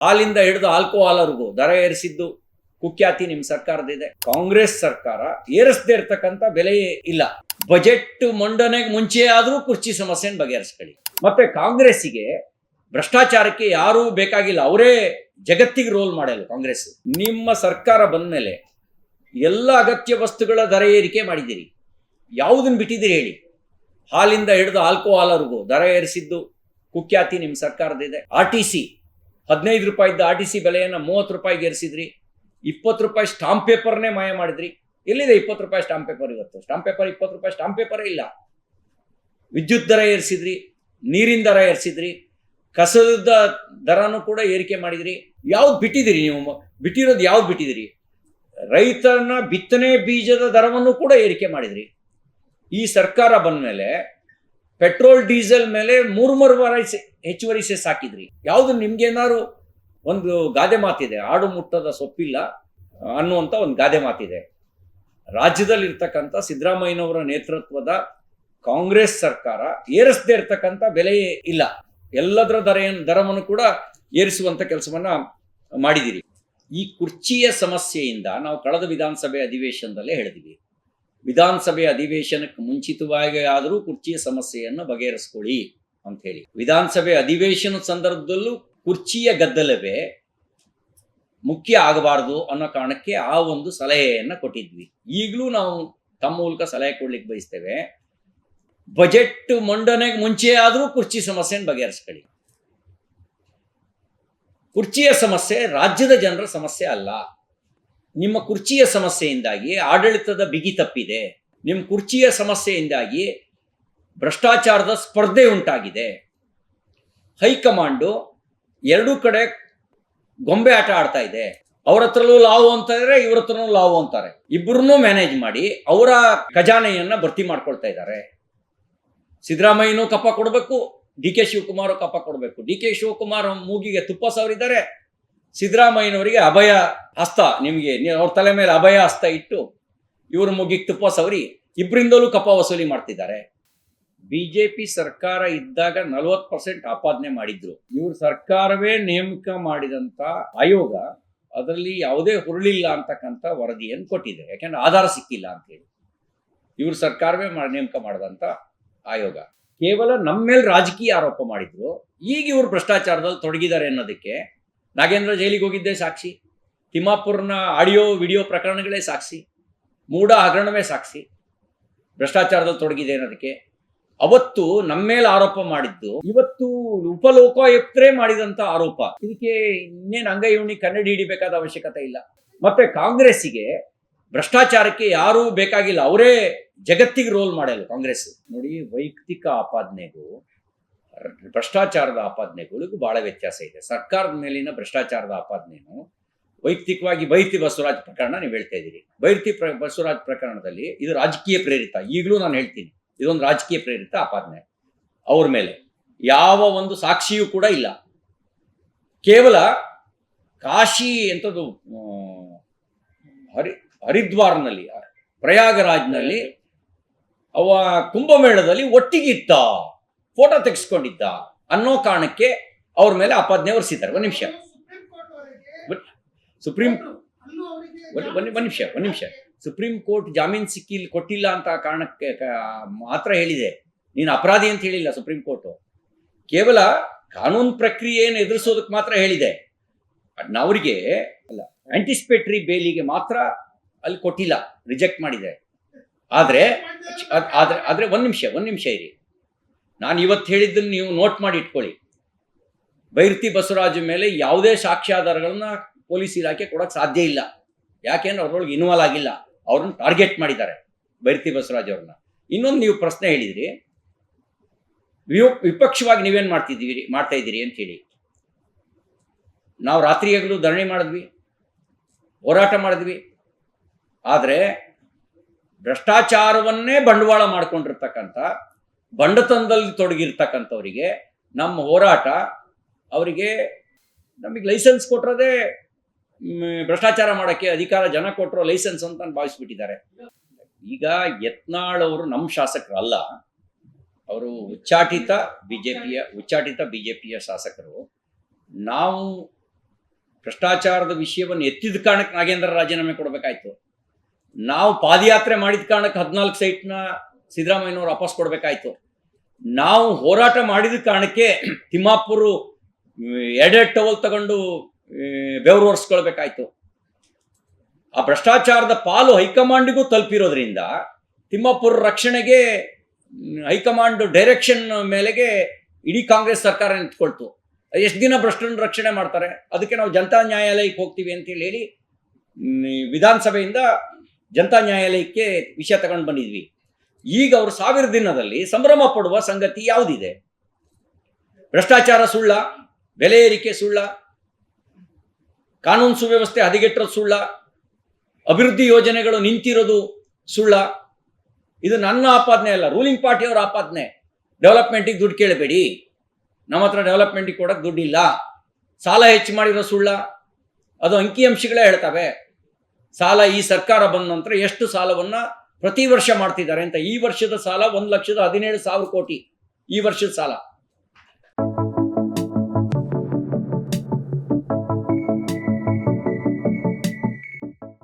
ಹಾಲಿಂದ ಹಿಡಿದು ಆಲ್ಕೋಹಾಲ್ವರೆಗೂ ದರ ಏರಿಸಿದ್ದು ಕುಖ್ಯಾತಿ ನಿಮ್ ಸರ್ಕಾರದಿದೆ. ಕಾಂಗ್ರೆಸ್ ಸರ್ಕಾರ ಏರಿಸದೇ ಇರ್ತಕ್ಕಂಥ ಬೆಲೆ ಇಲ್ಲ. ಬಜೆಟ್ ಮಂಡನೆಗೆ ಮುಂಚೆ ಆದ್ರೂ ಕುರ್ಚಿ ಸಮಸ್ಯೆನ ಬಗೆಹರಿಸ್ಕೊಳ್ಳಿ. ಮತ್ತೆ ಕಾಂಗ್ರೆಸ್ಸಿಗೆ ಭ್ರಷ್ಟಾಚಾರಕ್ಕೆ ಯಾರೂ ಬೇಕಾಗಿಲ್ಲ, ಅವರೇ ಜಗತ್ತಿಗೆ ರೋಲ್ ಮಾಡಲ್ಲ ಕಾಂಗ್ರೆಸ್. ನಿಮ್ಮ ಸರ್ಕಾರ ಬಂದ್ಮೇಲೆ ಎಲ್ಲ ಅಗತ್ಯ ವಸ್ತುಗಳ ದರ ಏರಿಕೆ ಮಾಡಿದ್ದೀರಿ. ಯಾವುದನ್ನು ಬಿಟ್ಟಿದ್ದೀರಿ ಹೇಳಿ? ಹಾಲಿಂದ ಹಿಡಿದು ಆಲ್ಕೋಹಾಲ್ವರೆಗೂ ದರ ಏರಿಸಿದ್ದು ಕುಖ್ಯಾತಿ ನಿಮ್ಮ ಸರ್ಕಾರದಿದೆ. RTC 15 ರೂಪಾಯಿ ಇದ್ದ RTC ಬೆಲೆಯನ್ನು 30 ರೂಪಾಯಿಗೆ ಏರಿಸಿದ್ರಿ. 20 ರೂಪಾಯಿ ಸ್ಟಾಂಪ್ ಪೇಪರ್ನೇ ಮಾಯ ಮಾಡಿದ್ರಿ. ಎಲ್ಲಿದೆ 20 ರೂಪಾಯಿ ಸ್ಟಾಂಪ್ ಪೇಪರ್? ಇವತ್ತು ಸ್ಟಾಂಪ್ ಪೇಪರ್ 20 ರೂಪಾಯಿ ಸ್ಟಾಂಪ್ ಪೇಪರೇ ಇಲ್ಲ. ವಿದ್ಯುತ್ ದರ ಏರಿಸಿದ್ರಿ, ನೀರಿನ ದರ ಏರಿಸಿದ್ರಿ, ಕಸದ ದರನೂ ಕೂಡ ಏರಿಕೆ ಮಾಡಿದ್ರಿ. ಯಾವ್ದು ಬಿಟ್ಟಿದ್ದೀರಿ ನೀವು? ಬಿಟ್ಟಿರೋದು ಯಾವ್ದು ಬಿಟ್ಟಿದ್ದೀರಿ? ರೈತರನ್ನ ಬಿತ್ತನೆ ಬೀಜದ ದರವನ್ನು ಕೂಡ ಏರಿಕೆ ಮಾಡಿದ್ರಿ. ಈ ಸರ್ಕಾರ ಬಂದ ಮೇಲೆ ಪೆಟ್ರೋಲ್ ಡೀಸೆಲ್ ಮೇಲೆ 3 ಹೆಚ್ಚುವರಿ ಸೆಸ್ ಹಾಕಿದ್ರಿ. ಯಾವುದು ನಿಮ್ಗೇನಾದ್ರು ಒಂದು ಗಾದೆ ಮಾತಿದೆ, ಆಡು ಮುಟ್ಟದ ಸೊಪ್ಪಿಲ್ಲ ಅನ್ನುವಂಥ ಒಂದು ಗಾದೆ ಮಾತಿದೆ. ರಾಜ್ಯದಲ್ಲಿ ಇರ್ತಕ್ಕಂಥ ಸಿದ್ದರಾಮಯ್ಯನವರ ನೇತೃತ್ವದ ಕಾಂಗ್ರೆಸ್ ಸರ್ಕಾರ ಏರಿಸದೇ ಇರ್ತಕ್ಕಂಥ ಬೆಲೆಯೇ ಇಲ್ಲ. ಎಲ್ಲದರ ದರವನ್ನು ಕೂಡ ಏರಿಸುವಂಥ ಕೆಲಸವನ್ನ ಮಾಡಿದಿರಿ. ಈ ಕುರ್ಚಿಯ ಸಮಸ್ಯೆಯಿಂದ ನಾವು ಕಳೆದ ವಿಧಾನಸಭೆ ಅಧಿವೇಶನದಲ್ಲೇ ಹೇಳಿದ್ವಿ, ವಿಧಾನಸಭೆ ಅಧಿವೇಶನಕ್ಕೆ ಮುಂಚಿತವಾಗಿ ಆದರೂ ಕುರ್ಚಿಯ ಸಮಸ್ಯೆಯನ್ನು ಬಗೆಹರಿಸ್ಕೊಳ್ಳಿ ಅಂತ ಹೇಳಿ. ವಿಧಾನಸಭೆ ಅಧಿವೇಶನದ ಸಂದರ್ಭದಲ್ಲೂ ಕುರ್ಚಿಯ ಗದ್ದಲವೇ ಮುಖ್ಯ ಆಗಬಾರ್ದು ಅನ್ನೋ ಕಾರಣಕ್ಕೆ ಆ ಒಂದು ಸಲಹೆಯನ್ನು ಕೊಟ್ಟಿದ್ವಿ. ಈಗಲೂ ನಾವು ತಮ್ಮ ಮೂಲಕ ಸಲಹೆ ಕೊಡ್ಲಿಕ್ಕೆ ಬಯಸ್ತೇವೆ, ಬಜೆಟ್ ಮಂಡನೆಗೆ ಮುಂಚೆ ಆದರೂ ಕುರ್ಚಿ ಸಮಸ್ಯೆಯನ್ನು ಬಗೆಹರಿಸ್ಕೊಳ್ಳಿ. ಕುರ್ಚಿಯ ಸಮಸ್ಯೆ ರಾಜ್ಯದ ಜನರ ಸಮಸ್ಯೆ ಅಲ್ಲ. ನಿಮ್ಮ ಕುರ್ಚಿಯ ಸಮಸ್ಯೆಯಿಂದಾಗಿ ಆಡಳಿತದ ಬಿಗಿ ತಪ್ಪಿದೆ. ನಿಮ್ಮ ಕುರ್ಚಿಯ ಸಮಸ್ಯೆಯಿಂದಾಗಿ ಭ್ರಷ್ಟಾಚಾರದ ಸ್ಪರ್ಧೆ ಉಂಟಾಗಿದೆ. ಹೈಕಮಾಂಡು ಎರಡೂ ಕಡೆ ಗೊಂಬೆ ಆಟ ಆಡ್ತಾ ಇದೆ. ಅವ್ರ ಹತ್ರಲ್ಲೂ ಲಾವು ಅಂತಾರೆ, ಇವ್ರ ಹತ್ರನೂ ಲಾವು ಅಂತಾರೆ. ಇಬ್ಬರನ್ನೂ ಮ್ಯಾನೇಜ್ ಮಾಡಿ ಅವರ ಖಜಾನೆಯನ್ನ ಭರ್ತಿ ಮಾಡ್ಕೊಳ್ತಾ ಇದ್ದಾರೆ. ಸಿದ್ದರಾಮಯ್ಯನೂ ಕಪ್ಪ ಕೊಡಬೇಕು, DK ಶಿವಕುಮಾರ್ ಕಪ್ಪ ಕೊಡಬೇಕು. DK ಶಿವಕುಮಾರ್ ಮೂಗಿಗೆ ತುಪ್ಪ ಸವರಿದ್ದಾರೆ, ಸಿದ್ದರಾಮಯ್ಯನವರಿಗೆ ಅಭಯ ಹಸ್ತ, ನಿಮಗೆ ಅವ್ರ ತಲೆ ಮೇಲೆ ಅಭಯ ಹಸ್ತ ಇಟ್ಟು ಇವರು ಮೂಗಿಗೆ ತುಪ್ಪ ಸವರಿ ಇಬ್ಬರಿಂದಲೂ ಕಪ್ಪ ವಸೂಲಿ ಮಾಡ್ತಿದ್ದಾರೆ. ಬಿಜೆಪಿ ಸರ್ಕಾರ ಇದ್ದಾಗ 40% ಆಪಾದನೆ ಮಾಡಿದ್ರು. ಇವ್ರ ಸರ್ಕಾರವೇ ನೇಮಕ ಮಾಡಿದಂತ ಆಯೋಗ ಅದರಲ್ಲಿ ಯಾವುದೇ ಹುರುಳಿಲ್ಲ ಅಂತಕ್ಕಂಥ ವರದಿಯನ್ನು ಕೊಟ್ಟಿದೆ. ಯಾಕೆಂದ್ರೆ ಆಧಾರ ಸಿಕ್ಕಿಲ್ಲ ಅಂತ ಹೇಳಿ ಇವ್ರ ಸರ್ಕಾರವೇ ನೇಮಕ ಮಾಡಿದಂತ ಆಯೋಗ ಕೇವಲ ನಮ್ಮ ಮೇಲೆ ರಾಜಕೀಯ ಆರೋಪ ಮಾಡಿದ್ರು. ಈಗ ಇವರು ಭ್ರಷ್ಟಾಚಾರದಲ್ಲಿ ತೊಡಗಿದ್ದಾರೆ ಅನ್ನೋದಕ್ಕೆ ನಾಗೇಂದ್ರ ಜೈಲಿಗೆ ಹೋಗಿದ್ದೇ ಸಾಕ್ಷಿ, ತಿಮ್ಮಾಪುರ್ನ ಆಡಿಯೋ ವಿಡಿಯೋ ಪ್ರಕರಣಗಳೇ ಸಾಕ್ಷಿ, ಮೂಡ ಹಗರಣವೇ ಸಾಕ್ಷಿ. ಭ್ರಷ್ಟಾಚಾರದಲ್ಲಿ ತೊಡಗಿದೆ ಅನ್ನೋದಕ್ಕೆ ಅವತ್ತು ನಮ್ಮ ಮೇಲೆ ಆರೋಪ ಮಾಡಿದ್ದು, ಇವತ್ತು ಉಪಲೋಕಾಯುಕ್ತರೇ ಮಾಡಿದಂತ ಆರೋಪ. ಇದಕ್ಕೆ ಇನ್ನೇನು ಅಂಗೈಯುಣಿ ಕನ್ನಡಿ ಹಿಡಿಬೇಕಾದ ಅವಶ್ಯಕತೆ ಇಲ್ಲ. ಮತ್ತೆ ಕಾಂಗ್ರೆಸ್ಸಿಗೆ ಭ್ರಷ್ಟಾಚಾರಕ್ಕೆ ಯಾರೂ ಬೇಕಾಗಿಲ್ಲ, ಅವರೇ ಜಗತ್ತಿಗೆ ರೋಲ್ ಮಾಡಲ್ಲ ಕಾಂಗ್ರೆಸ್. ನೋಡಿ, ವೈಯಕ್ತಿಕ ಆಪಾದನೆಗೂ ಭ್ರಷ್ಟಾಚಾರದ ಆಪಾದನೆಗಳಿಗೂ ಬಹಳ ವ್ಯತ್ಯಾಸ ಇದೆ. ಸರ್ಕಾರದ ಮೇಲಿನ ಭ್ರಷ್ಟಾಚಾರದ ಆಪಾದನೆನು ವೈಯಕ್ತಿಕವಾಗಿ ಬೈರತಿ ಬಸವರಾಜ್ ಪ್ರಕರಣ ನೀವು ಹೇಳ್ತಾ ಇದ್ದೀರಿ. ಬೈರತಿ ಬಸವರಾಜ್ ಪ್ರಕರಣದಲ್ಲಿ ಇದು ರಾಜಕೀಯ ಪ್ರೇರಿತ. ಈಗಲೂ ನಾನು ಹೇಳ್ತೀನಿ, ಇದೊಂದು ರಾಜಕೀಯ ಪ್ರೇರಿತ ಆಪಾದನೆ. ಅವ್ರ ಮೇಲೆ ಯಾವ ಒಂದು ಸಾಕ್ಷಿಯೂ ಕೂಡ ಇಲ್ಲ. ಕೇವಲ ಕಾಶಿ ಎಂಥದ್ದು ಹರಿದ್ವಾರ್ನಲ್ಲಿ, ಪ್ರಯಾಗರಾಜ್ನಲ್ಲಿ ಅವ ಕುಂಭಮೇಳದಲ್ಲಿ ಒಟ್ಟಿಗಿದ್ದ, ಫೋಟೋ ತೆಗೆಸ್ಕೊಂಡಿದ್ದ ಅನ್ನೋ ಕಾರಣಕ್ಕೆ ಅವ್ರ ಮೇಲೆ ಆಪಾದನೆ ಹೊರಿಸಿದ್ದಾರೆ. ಒಂದು ನಿಮಿಷ, ಸುಪ್ರೀಂ ಕೋರ್ಟ್ ಜಾಮೀನು ಕೊಟ್ಟಿಲ್ಲ ಅಂತ ಕಾರಣಕ್ಕೆ ಮಾತ್ರ ಹೇಳಿದೆ, ನೀನು ಅಪರಾಧಿ ಅಂತ ಹೇಳಿಲ್ಲ ಸುಪ್ರೀಂ ಕೋರ್ಟು. ಕೇವಲ ಕಾನೂನು ಪ್ರಕ್ರಿಯೆಯನ್ನು ಎದುರಿಸೋದಕ್ಕೆ ಮಾತ್ರ ಹೇಳಿದೆ. ಅವರಿಗೆ ಅಲ್ಲ, ಆಂಟಿಸಿಪೇಟರಿ ಬೇಲಿಗೆ ಮಾತ್ರ ಅಲ್ಲಿ ಕೊಟ್ಟಿಲ್ಲ, ರಿಜೆಕ್ಟ್ ಮಾಡಿದೆ. ಆದ್ರೆ ಒಂದು ನಿಮಿಷ ಇರಿ, ನಾನು ಇವತ್ತು ಹೇಳಿದ್ದನ್ನು ನೀವು ನೋಟ್ ಮಾಡಿ ಇಟ್ಕೊಳ್ಳಿ. ಬೈರತಿ ಬಸವರಾಜ್ ಮೇಲೆ ಯಾವುದೇ ಸಾಕ್ಷ್ಯಾಧಾರಗಳನ್ನ ಪೊಲೀಸ್ ಇಲಾಖೆ ಕೊಡೋಕೆ ಸಾಧ್ಯ ಇಲ್ಲ. ಯಾಕೆಂದ್ರೆ ಅವ್ರೊಳಗೆ ಇನ್ವಾಲ್ವ್ ಆಗಿಲ್ಲ, ಅವ್ರನ್ನ ಟಾರ್ಗೆಟ್ ಮಾಡಿದ್ದಾರೆ ಬೈರತಿ ಬಸವರಾಜ್ ಅವ್ರನ್ನ. ಇನ್ನೊಂದು ನೀವು ಪ್ರಶ್ನೆ ಹೇಳಿದ್ರಿ, ವಿಪಕ್ಷವಾಗಿ ನೀವೇನು ಮಾಡ್ತಾ ಇದ್ದೀರಿ ಅಂತ ಹೇಳಿ. ನಾವು ರಾತ್ರಿ ಹಗಲು ಧರಣಿ ಮಾಡಿದ್ವಿ, ಹೋರಾಟ ಮಾಡಿದ್ವಿ. ಆದರೆ ಭ್ರಷ್ಟಾಚಾರವನ್ನೇ ಬಂಡವಾಳ ಮಾಡ್ಕೊಂಡಿರ್ತಕ್ಕಂಥ, ಬಂಡತನದಲ್ಲಿ ತೊಡಗಿರ್ತಕ್ಕಂಥವರಿಗೆ ನಮ್ಮ ಹೋರಾಟ, ಅವರಿಗೆ ನಮಗೆ ಲೈಸೆನ್ಸ್ ಕೊಟ್ಟಿರೋದೇ ಭ್ರಷ್ಟಾಚಾರ ಮಾಡೋಕ್ಕೆ ಅಧಿಕಾರ ಜನ ಕೊಟ್ಟರೋ ಲೈಸೆನ್ಸ್ ಅಂತ ಭಾವಿಸ್ಬಿಟ್ಟಿದ್ದಾರೆ. ಈಗ ಯತ್ನಾಳ್ ಅವರು ನಮ್ಮ ಶಾಸಕರಲ್ಲ, ಅವರು ಉಚ್ಚಾಟಿತ ಬಿಜೆಪಿಯ ಶಾಸಕರು. ನಾವು ಭ್ರಷ್ಟಾಚಾರದ ವಿಷಯವನ್ನು ಎತ್ತಿದ ಕಾರಣಕ್ಕೆ ನಾಗೇಂದ್ರ ರಾಜೀನಾಮೆ ಕೊಡಬೇಕಾಯ್ತು. ನಾವು ಪಾದಯಾತ್ರೆ ಮಾಡಿದ ಕಾರಣಕ್ಕೆ 14 ಸೈಟ್ನ ಸಿದ್ದರಾಮಯ್ಯನವರು ವಾಪಸ್ ಕೊಡಬೇಕಾಯ್ತು. ನಾವು ಹೋರಾಟ ಮಾಡಿದ ಕಾರಣಕ್ಕೆ ತಿಮ್ಮಾಪುರ ಎರಡೆರಡು ಟವಲ್ ತಗೊಂಡು ಬೆವರು ಒರೆಸ್ಕೊಳ್ಬೇಕಾಯ್ತು. ಆ ಭ್ರಷ್ಟಾಚಾರದ ಪಾಲು ಹೈಕಮಾಂಡಿಗೂ ತಲುಪಿರೋದ್ರಿಂದ ತಿಮ್ಮಾಪುರ ರಕ್ಷಣೆಗೆ ಹೈಕಮಾಂಡ್ ಡೈರೆಕ್ಷನ್ ಮೇಲೆಗೆ ಇಡೀ ಕಾಂಗ್ರೆಸ್ ಸರ್ಕಾರ ನಿಂತ್ಕೊಳ್ತು. ಎಷ್ಟು ದಿನ ಭ್ರಷ್ಟರನ್ನು ರಕ್ಷಣೆ ಮಾಡ್ತಾರೆ? ಅದಕ್ಕೆ ನಾವು ಜನತಾ ನ್ಯಾಯಾಲಯಕ್ಕೆ ಹೋಗ್ತೀವಿ ಅಂತೇಳಿ ಹೇಳಿ ವಿಧಾನಸಭೆಯಿಂದ ಜನತಾ ನ್ಯಾಯಾಲಯಕ್ಕೆ ವಿಷಯ ತಗೊಂಡು ಬಂದಿದ್ವಿ. ಈಗ ಅವರು 1000 ದಿನದಲ್ಲಿ ಸಂಭ್ರಮ ಪಡುವ ಸಂಗತಿ ಯಾವುದಿದೆ? ಭ್ರಷ್ಟಾಚಾರ ಸುಳ್ಳ, ಬೆಲೆ ಏರಿಕೆ ಸುಳ್ಳ, ಕಾನೂನು ಸುವ್ಯವಸ್ಥೆ ಹದಗೆಟ್ಟಿರೋದು ಸುಳ್ಳ, ಅಭಿವೃದ್ಧಿ ಯೋಜನೆಗಳು ನಿಂತಿರೋದು ಸುಳ್ಳ. ಇದು ನನ್ನ ಆಪಾದನೆ ಅಲ್ಲ, ರೂಲಿಂಗ್ ಪಾರ್ಟಿಯವರ ಆಪಾದನೆ. ಡೆವಲಪ್ಮೆಂಟಿಗೆ ದುಡ್ಡು ಕೇಳಬೇಡಿ, ನಮ್ಮ ಹತ್ರ ಡೆವಲಪ್ಮೆಂಟಿಗೆ ಕೊಡೋಕೆ ದುಡ್ಡಿಲ್ಲ. ಸಾಲ ಹೆಚ್ಚು ಮಾಡಿರೋ ಸುಳ್ಳ, ಅದು ಅಂಕಿಅಂಶಗಳೇ ಹೇಳ್ತವೆ. ಸಾಲ ಈ ಸರ್ಕಾರ ಬಂದ ನಂತರ ಎಷ್ಟು ಸಾಲವನ್ನು ಪ್ರತಿ ವರ್ಷ ಮಾಡ್ತಿದ್ದಾರೆ ಅಂತ. ಈ ವರ್ಷದ ಸಾಲ 1,17,000 ಕೋಟಿ ಈ ವರ್ಷದ ಸಾಲ.